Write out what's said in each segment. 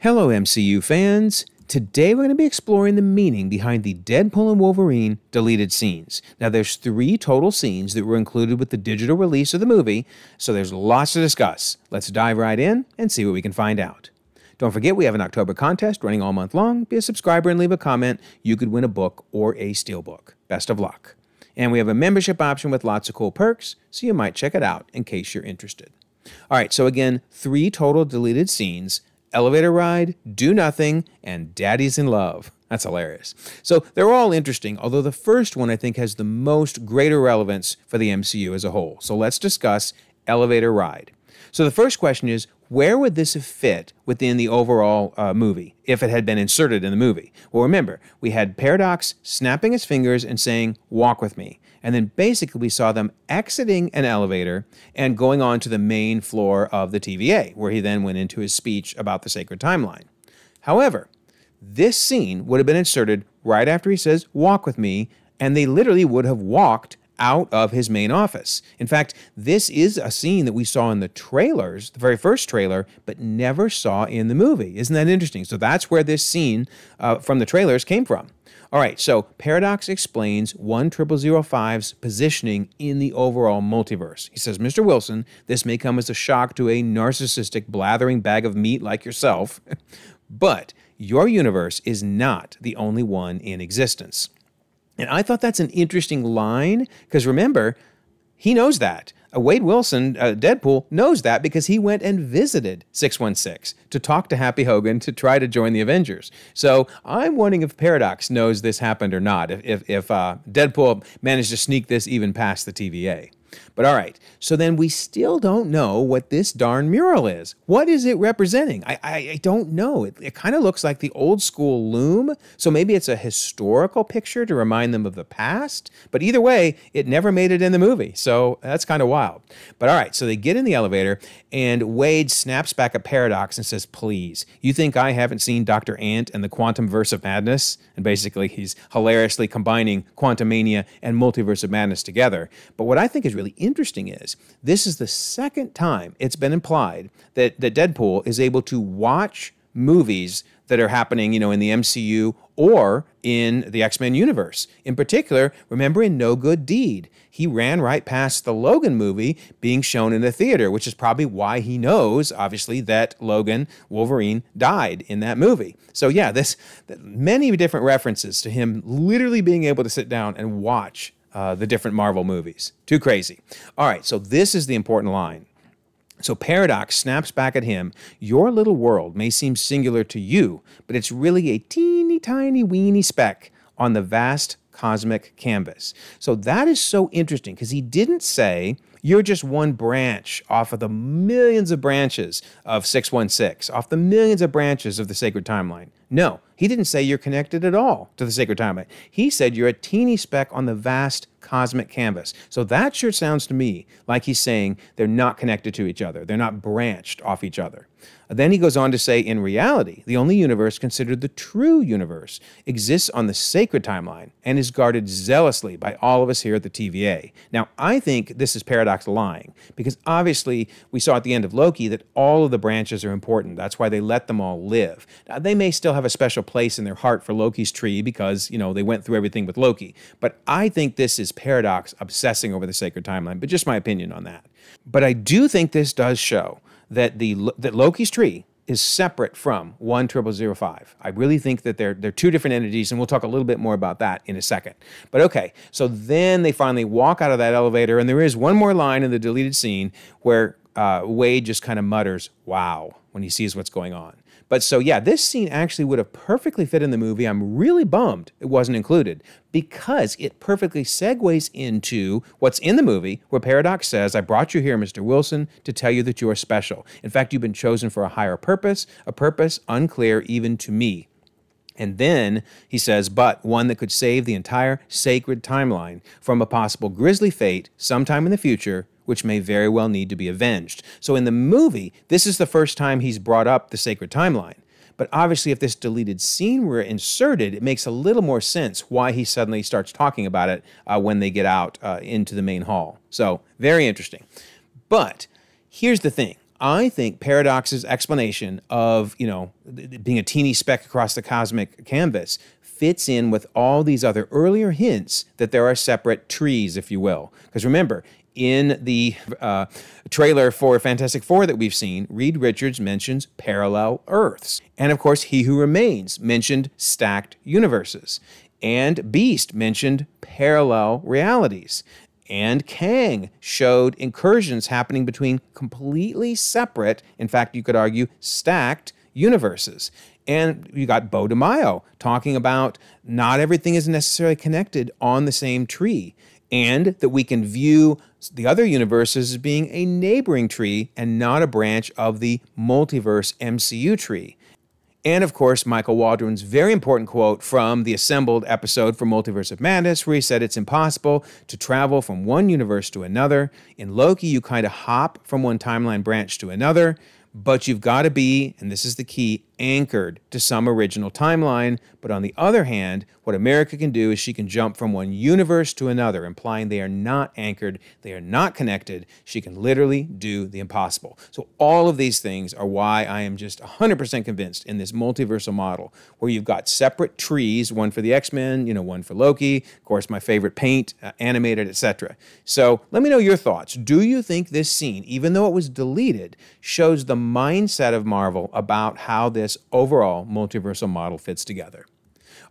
Hello, MCU fans. Today we're going to be exploring the meaning behind the Deadpool and Wolverine deleted scenes. Now, there's 3 total scenes that were included with the digital release of the movie, so there's lots to discuss. Let's dive right in and see what we can find out. Don't forget, we have an October contest running all month long. Be a subscriber and leave a comment. You could win a book or a steelbook. Best of luck. And we have a membership option with lots of cool perks, so you might check it out in case you're interested. All right, so again, 3 total deleted scenes: elevator ride, do nothing, and daddy's in love. That's hilarious. So they're all interesting, although the first one I think has the most greater relevance for the MCU as a whole. So let's discuss elevator ride. So the first question is, where would this have fit within the overall movie if it had been inserted in the movie? Well, remember, we had Paradox snapping his fingers and saying, "Walk with me." And then basically we saw them exiting an elevator and going on to the main floor of the TVA, where he then went into his speech about the sacred timeline. However, this scene would have been inserted right after he says, "Walk with me," and they literally would have walked out of his main office. In fact, this is a scene that we saw in the trailers, the very first trailer, but never saw in the movie. Isn't that interesting? So that's where this scene from the trailers came from. All right, so Paradox explains 10005's positioning in the overall multiverse. He says, "Mr. Wilson, this may come as a shock to a narcissistic, blathering bag of meat like yourself, but your universe is not the only one in existence." And I thought that's an interesting line, because remember, he knows that. Wade Wilson, Deadpool, knows that because he went and visited 616 to talk to Happy Hogan to try to join the Avengers. So I'm wondering if Paradox knows this happened or not, if Deadpool managed to sneak this even past the TVA. But all right, so then we still don't know what this darn mural is. What is it representing? I don't know. It kind of looks like the old school loom, so maybe it's a historical picture to remind them of the past. But either way, it never made it in the movie, so that's kind of wild. But all right, so they get in the elevator, and Wade snaps back at Paradox and says, "Please, you think I haven't seen Dr. Ant and the Quantum Verse of Madness?" And basically, he's hilariously combining Quantum Mania and Multiverse of Madness together. But what I think is really interesting is this is the second time it's been implied that Deadpool is able to watch movies that are happening, in the MCU or in the X-Men universe. In particular, remember in No Good Deed, he ran right past the Logan movie being shown in the theater, which is probably why he knows, obviously, that Logan, Wolverine, died in that movie. So yeah, many different references to him literally being able to sit down and watch the different Marvel movies. Too crazy. All right, so this is the important line. So Paradox snaps back at him, "Your little world may seem singular to you, but it's really a teeny tiny weeny speck on the vast cosmic canvas." So that is so interesting, because he didn't say you're just one branch off of the millions of branches of 616, off the millions of branches of the sacred timeline. No, he didn't say you're connected at all to the sacred timeline. He said you're a teeny speck on the vast cosmic canvas. So that sure sounds to me like he's saying they're not connected to each other. They're not branched off each other. Then he goes on to say, in reality, the only universe considered the true universe exists on the sacred timeline and is guarded zealously by all of us here at the TVA. Now, I think this is Paradox lying, because obviously we saw at the end of Loki that all of the branches are important. That's why they let them all live. Now, they may still have a special place in their heart for Loki's tree because, they went through everything with Loki. But I think this is Paradox obsessing over the sacred timeline, but just my opinion on that. But I do think this does show that that Loki's tree is separate from 10005. I really think that they're 2 different entities, and we'll talk a little bit more about that in a second. But okay, so then they finally walk out of that elevator, and there is one more line in the deleted scene where Wade just kind of mutters, "Wow," when he sees what's going on. But so yeah, this scene actually would have perfectly fit in the movie. I'm really bummed it wasn't included, because it perfectly segues into what's in the movie, where Paradox says, "I brought you here, Mr. Wilson, to tell you that you are special. In fact, you've been chosen for a higher purpose, a purpose unclear even to me." And then he says, "But one that could save the entire sacred timeline from a possible grisly fate sometime in the future, which may very well need to be avenged." So in the movie, this is the first time he's brought up the sacred timeline. But obviously, if this deleted scene were inserted, it makes a little more sense why he suddenly starts talking about it when they get out into the main hall. So very interesting. But here's the thing. I think Paradox's explanation of, being a teeny speck across the cosmic canvas fits in with all these other earlier hints that there are separate trees, if you will. Because remember, in the trailer for Fantastic Four that we've seen, Reed Richards mentions parallel Earths. And of course, He Who Remains mentioned stacked universes. And Beast mentioned parallel realities. And Kang showed incursions happening between completely separate, in fact, you could argue, stacked universes. And you got Beau DeMaio talking about not everything is necessarily connected on the same tree, and that we can view the other universes as being a neighboring tree and not a branch of the multiverse MCU tree. And of course, Michael Waldron's very important quote from the assembled episode for Multiverse of Madness, where he said it's impossible to travel from one universe to another. In Loki, you kind of hop from one timeline branch to another, but you've got to be, and this is the key, anchored to some original timeline. But on the other hand, what America can do is she can jump from one universe to another, implying they are not anchored, they are not connected. She can literally do the impossible. So all of these things are why I am just 100% convinced in this multiversal model, where you've got separate trees, one for the X-Men, one for Loki, of course my favorite paint, animated, etc. So let me know your thoughts. Do you think this scene, even though it was deleted, shows the mindset of Marvel about how this overall multiversal model fits together?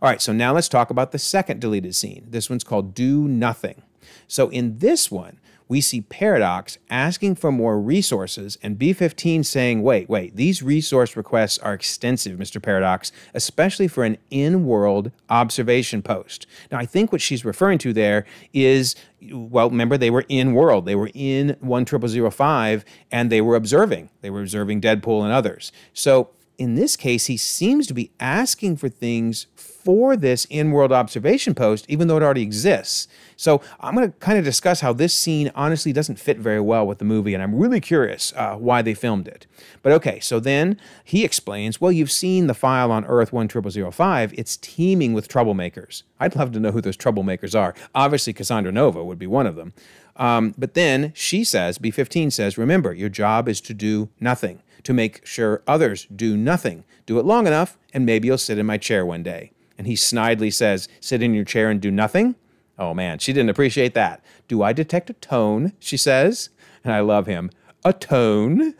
All right, so now let's talk about the second deleted scene. This one's called Do Nothing. So in this one, we see Paradox asking for more resources and B-15 saying, wait, these resource requests are extensive, Mr. Paradox, especially for an in-world observation post. Now, I think what she's referring to there is, well, remember, they were in-world. They were in 10005, and they were observing. They were observing Deadpool and others. So in this case, he seems to be asking for things for this in-world observation post, even though it already exists. So I'm going to kind of discuss how this scene honestly doesn't fit very well with the movie, and I'm really curious why they filmed it. But okay, so then he explains, well, you've seen the file on Earth 10005. It's teeming with troublemakers. I'd love to know who those troublemakers are. Obviously, Cassandra Nova would be one of them. But then she says, B-15 says, remember, your job is to do nothing, to make sure others do nothing. Do it long enough, and maybe you'll sit in my chair one day. And he snidely says, sit in your chair and do nothing? Oh man, she didn't appreciate that. Do I detect a tone, she says. And I love him. A tone?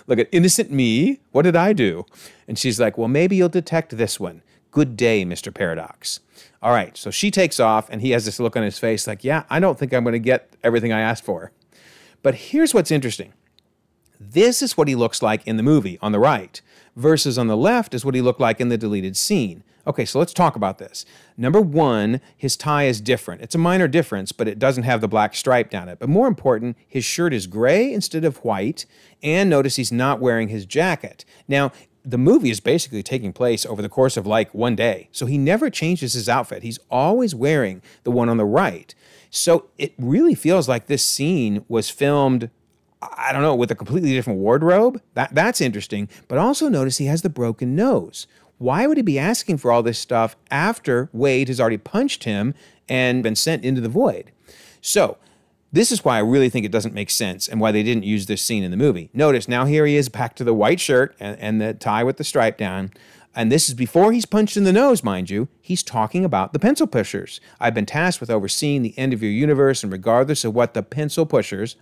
Look at innocent me. What did I do? And she's like, well, maybe you'll detect this one. Good day, Mr. Paradox. All right, so she takes off, and he has this look on his face like, yeah, I don't think I'm going to get everything I asked for. But here's what's interesting. This is what he looks like in the movie on the right, versus on the left is what he looked like in the deleted scene. Okay, so let's talk about this. Number one, his tie is different. It's a minor difference, but it doesn't have the black stripe down it. But more important, his shirt is gray instead of white, and notice he's not wearing his jacket. Now, the movie is basically taking place over the course of like one day, so he never changes his outfit. He's always wearing the one on the right. So it really feels like this scene was filmed, I don't know, with a completely different wardrobe. That's interesting. But also notice he has the broken nose. Why would he be asking for all this stuff after Wade has already punched him and been sent into the void? So this is why I really think it doesn't make sense and why they didn't use this scene in the movie. Notice now here he is back to the white shirt and the tie with the stripe down. And this is before he's punched in the nose, mind you. He's talking about the pencil pushers. I've been tasked with overseeing the end of your universe, and regardless of what the pencil pushers,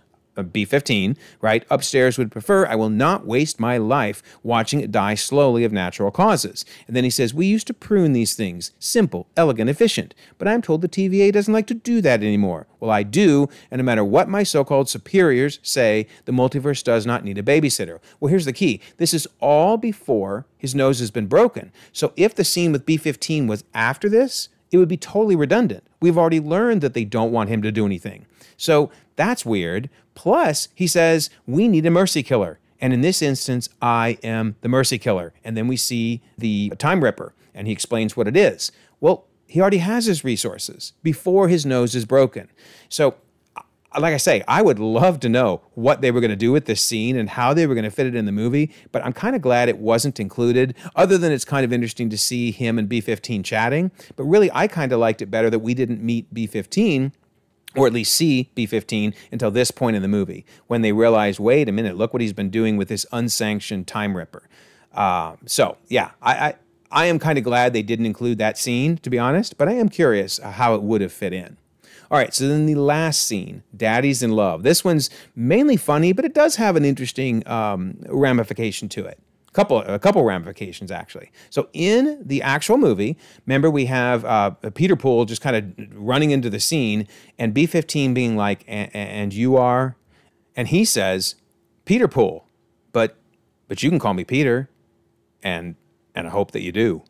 B-15, right, upstairs would prefer, I will not waste my life watching it die slowly of natural causes. And then he says, we used to prune these things, simple, elegant, efficient, but I'm told the TVA doesn't like to do that anymore. Well, I do, and no matter what my so-called superiors say, the multiverse does not need a babysitter. Well, here's the key. This is all before his nose has been broken. So if the scene with B-15 was after this, it would be totally redundant. We've already learned that they don't want him to do anything. So that's weird. Plus, he says, we need a mercy killer. And in this instance, I am the mercy killer. And then we see the Time Ripper, and he explains what it is. Well, he already has his resources before his nose is broken. So, like I say, I would love to know what they were going to do with this scene and how they were going to fit it in the movie, but I'm kind of glad it wasn't included, other than it's kind of interesting to see him and B-15 chatting. But really, I kind of liked it better that we didn't meet B-15. or at least see B-15 until this point in the movie, when they realize, wait a minute, look what he's been doing with this unsanctioned time ripper. So, yeah, I am kind of glad they didn't include that scene, to be honest, but I am curious how it would have fit in. All right, so then the last scene, Daddy's in Love. This one's mainly funny, but it does have an interesting ramification to it. A couple ramifications, actually. So in the actual movie, remember we have Peter Poole just kind of running into the scene, and B-15 being like, and you are? And he says, Peter Poole, but you can call me Peter, and I hope that you do.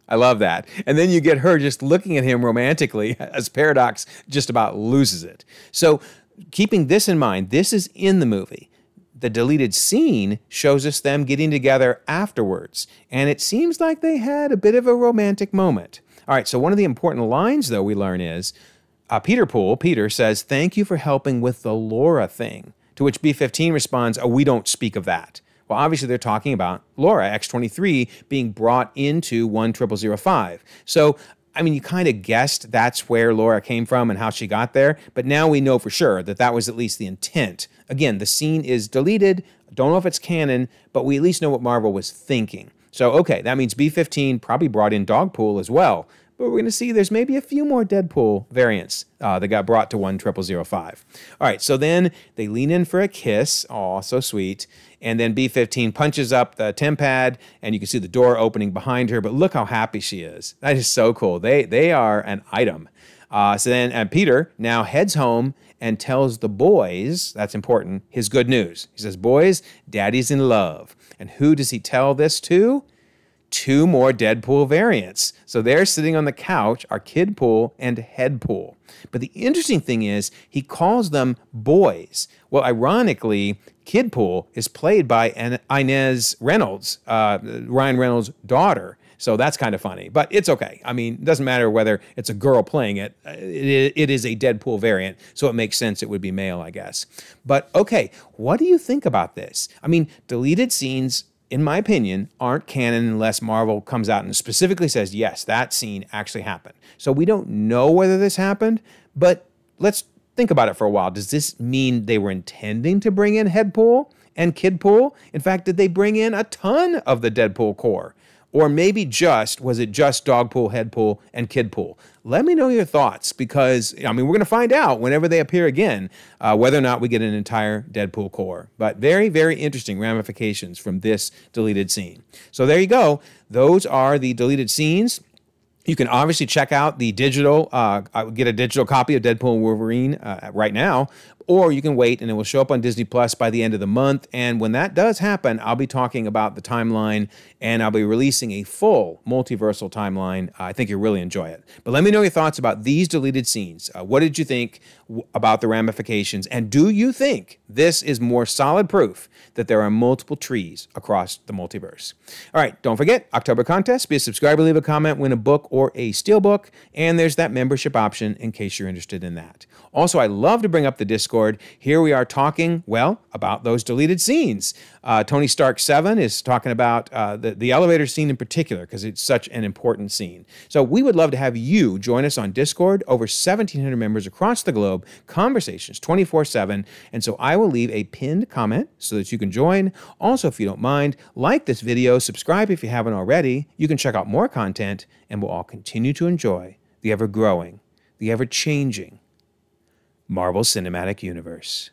I love that. And then you get her just looking at him romantically as Paradox just about loses it. So keeping this in mind, this is in the movie. The deleted scene shows us them getting together afterwards, and it seems like they had a bit of a romantic moment. All right, so one of the important lines, though, we learn is, Peter says, thank you for helping with the Laura thing, to which B-15 responds, oh, we don't speak of that. Well, obviously, they're talking about Laura, X-23, being brought into 10005. So, I mean, you kind of guessed that's where Laura came from and how she got there, but now we know for sure that that was at least the intent. Again, the scene is deleted. Don't know if it's canon, but we at least know what Marvel was thinking. So, okay, that means B-15 probably brought in Dogpool as well. But we're going to see there's maybe a few more Deadpool variants that got brought to 10005. All right, so then they lean in for a kiss. Aw, so sweet. And then B-15 punches up the TemPad, and you can see the door opening behind her. But look how happy she is. That is so cool. They are an item. So then Peter now heads home and tells the boys, that's important, his good news. He says, boys, Daddy's in love. And who does he tell this to? 2 more Deadpool variants. So they're sitting on the couch, are Kidpool and Headpool. But the interesting thing is, he calls them boys. Well, ironically, Kidpool is played by Inez Reynolds, Ryan Reynolds' daughter. So that's kind of funny, but it's okay. I mean, it doesn't matter whether it's a girl playing it. It is a Deadpool variant, so it makes sense it would be male, I guess. But okay, what do you think about this? I mean, deleted scenes, in my opinion, aren't canon unless Marvel comes out and specifically says, yes, that scene actually happened. So we don't know whether this happened, but let's think about it for a while. Does this mean they were intending to bring in Headpool and Kidpool? In fact, did they bring in a ton of the Deadpool core? Or maybe was it just Dogpool, Headpool, and Kidpool? Let me know your thoughts, because, I mean, we're going to find out whenever they appear again whether or not we get an entire Deadpool core. But very, very interesting ramifications from this deleted scene. So there you go. Those are the deleted scenes. You can obviously check out the digital, get a digital copy of Deadpool and Wolverine right now, or you can wait and it will show up on Disney Plus by the end of the month. And when that does happen, I'll be talking about the timeline, and I'll be releasing a full multiversal timeline. I think you'll really enjoy it. But let me know your thoughts about these deleted scenes. What did you think about the ramifications? And do you think this is more solid proof that there are multiple trees across the multiverse? All right, don't forget, October contest. Be a subscriber, leave a comment, win a book or a steelbook, and there's that membership option in case you're interested in that. Also, I love to bring up the Discord. Here we are talking, well, about those deleted scenes. Tony Stark 7 is talking about the elevator scene in particular, because it's such an important scene. So we would love to have you join us on Discord. Over 1,700 members across the globe, conversations 24/7. And so I will leave a pinned comment so that you can join. Also, if you don't mind, like this video, subscribe if you haven't already. You can check out more content, and we'll all continue to enjoy the ever-growing, the ever-changing Marvel Cinematic Universe.